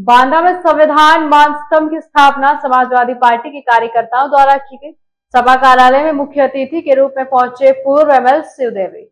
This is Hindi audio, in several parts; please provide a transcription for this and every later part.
बांदा में संविधान मान स्तंभ की स्थापना समाजवादी पार्टी के कार्यकर्ताओं द्वारा की गई। सभा कार्यालय में मुख्य अतिथि के रूप में पहुंचे पूर्व एमएलसी उदयवीर।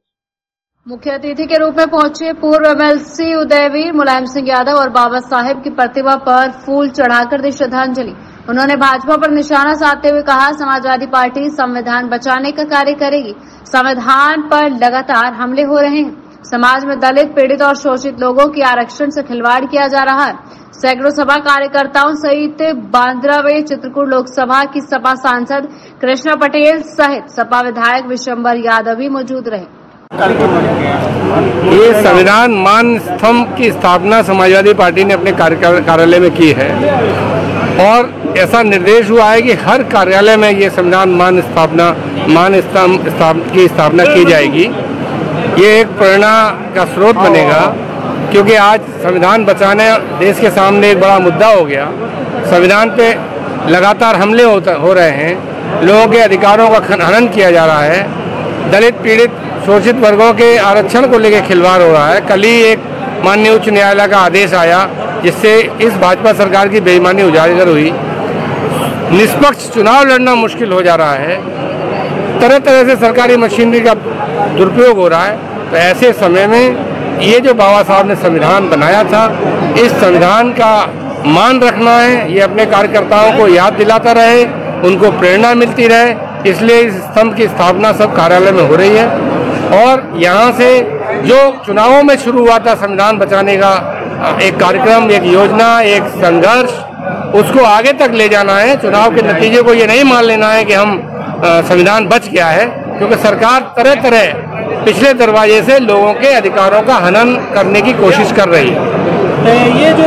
मुख्य अतिथि के रूप में पहुंचे पूर्व एमएलसी उदयवीर मुलायम सिंह यादव और बाबा साहेब की प्रतिमा पर फूल चढ़ाकर दी श्रद्धांजलि। उन्होंने भाजपा पर निशाना साधते हुए कहा, समाजवादी पार्टी संविधान बचाने का कार्य करेगी। संविधान पर लगातार हमले हो रहे हैं। समाज में दलित, पीड़ित और शोषित लोगों की आरक्षण से खिलवाड़ किया जा रहा है। सैकड़ों सभा कार्यकर्ताओं सहित बांद्रा व चित्रकूट लोकसभा की सपा सांसद कृष्णा पटेल सहित सपा विधायक विशंबर यादव भी मौजूद रहे। ये संविधान मान स्तंभ की स्थापना समाजवादी पार्टी ने अपने कार्यालय में की है और ऐसा निर्देश हुआ है कि हर कार्यालय में ये संविधान मान स्तंभ की स्थापना की जाएगी। ये एक प्रेरणा का स्रोत बनेगा, क्योंकि आज संविधान बचाने देश के सामने एक बड़ा मुद्दा हो गया। संविधान पे लगातार हमले हो रहे हैं, लोगों के अधिकारों का हनन किया जा रहा है, दलित, पीड़ित, शोषित वर्गों के आरक्षण को लेकर खिलवाड़ हो रहा है। कल ही एक माननीय उच्च न्यायालय का आदेश आया जिससे इस भाजपा सरकार की बेईमानी उजागर हुई। निष्पक्ष चुनाव लड़ना मुश्किल हो जा रहा है, तरह तरह से सरकारी मशीनरी का दुरुपयोग हो रहा है। तो ऐसे समय में ये जो बाबा साहब ने संविधान बनाया था, इस संविधान का मान रखना है, ये अपने कार्यकर्ताओं को याद दिलाता रहे, उनको प्रेरणा मिलती रहे। इसलिए इस स्तंभ की स्थापना सब कार्यालय में हो रही है और यहाँ से जो चुनावों में शुरू हुआ था संविधान बचाने का एक कार्यक्रम, एक योजना, एक संघर्ष, उसको आगे तक ले जाना है। चुनाव के नतीजे को ये नहीं मान लेना है कि हम संविधान बच गया है, क्योंकि सरकार तरह तरह पिछले दरवाजे से लोगों के अधिकारों का हनन करने की कोशिश कर रही है। ये जो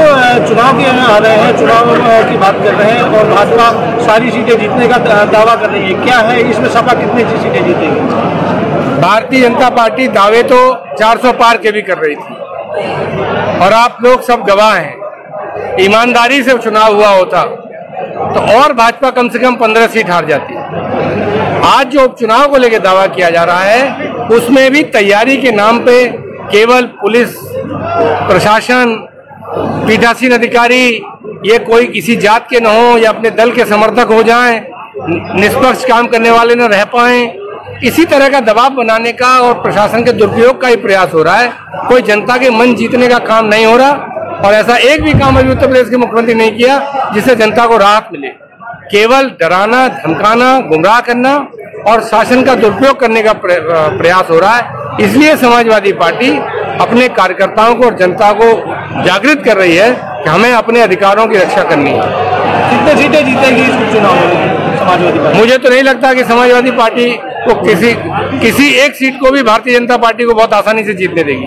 चुनाव के आ रहे हैं, चुनाव की बात कर रहे हैं और भाजपा सारी सीटें जीतने का दावा कर रही है, क्या है इसमें सपा कितनी सीटें जीतेगी? भारतीय जनता पार्टी दावे तो 400 पार के भी कर रही थी और आप लोग सब गवाह हैं। ईमानदारी से चुनाव हुआ होता तो और भाजपा कम से कम 15 सीट हार जाती। आज जो उपचुनाव को लेकर दावा किया जा रहा है, उसमें भी तैयारी के नाम पे केवल पुलिस प्रशासन, पीठासीन अधिकारी, ये कोई किसी जात के न हो या अपने दल के समर्थक हो जाएं, निष्पक्ष काम करने वाले न रह पाएं, इसी तरह का दबाव बनाने का और प्रशासन के दुरुपयोग का ही प्रयास हो रहा है। कोई जनता के मन जीतने का काम नहीं हो रहा और ऐसा एक भी काम अभी उत्तर प्रदेश के मुख्यमंत्री नहीं किया जिससे जनता को राहत मिले। केवल डराना, धमकाना, गुमराह करना और शासन का दुरुपयोग करने का प्रयास हो रहा है। इसलिए समाजवादी पार्टी अपने कार्यकर्ताओं को और जनता को जागृत कर रही है कि हमें अपने अधिकारों की रक्षा करनी है। कितने सीटें जीतेगी इस चुनाव में समाजवादी पार्टी? मुझे तो नहीं लगता कि समाजवादी पार्टी को किसी एक सीट को भी भारतीय जनता पार्टी को बहुत आसानी से जीतने देगी।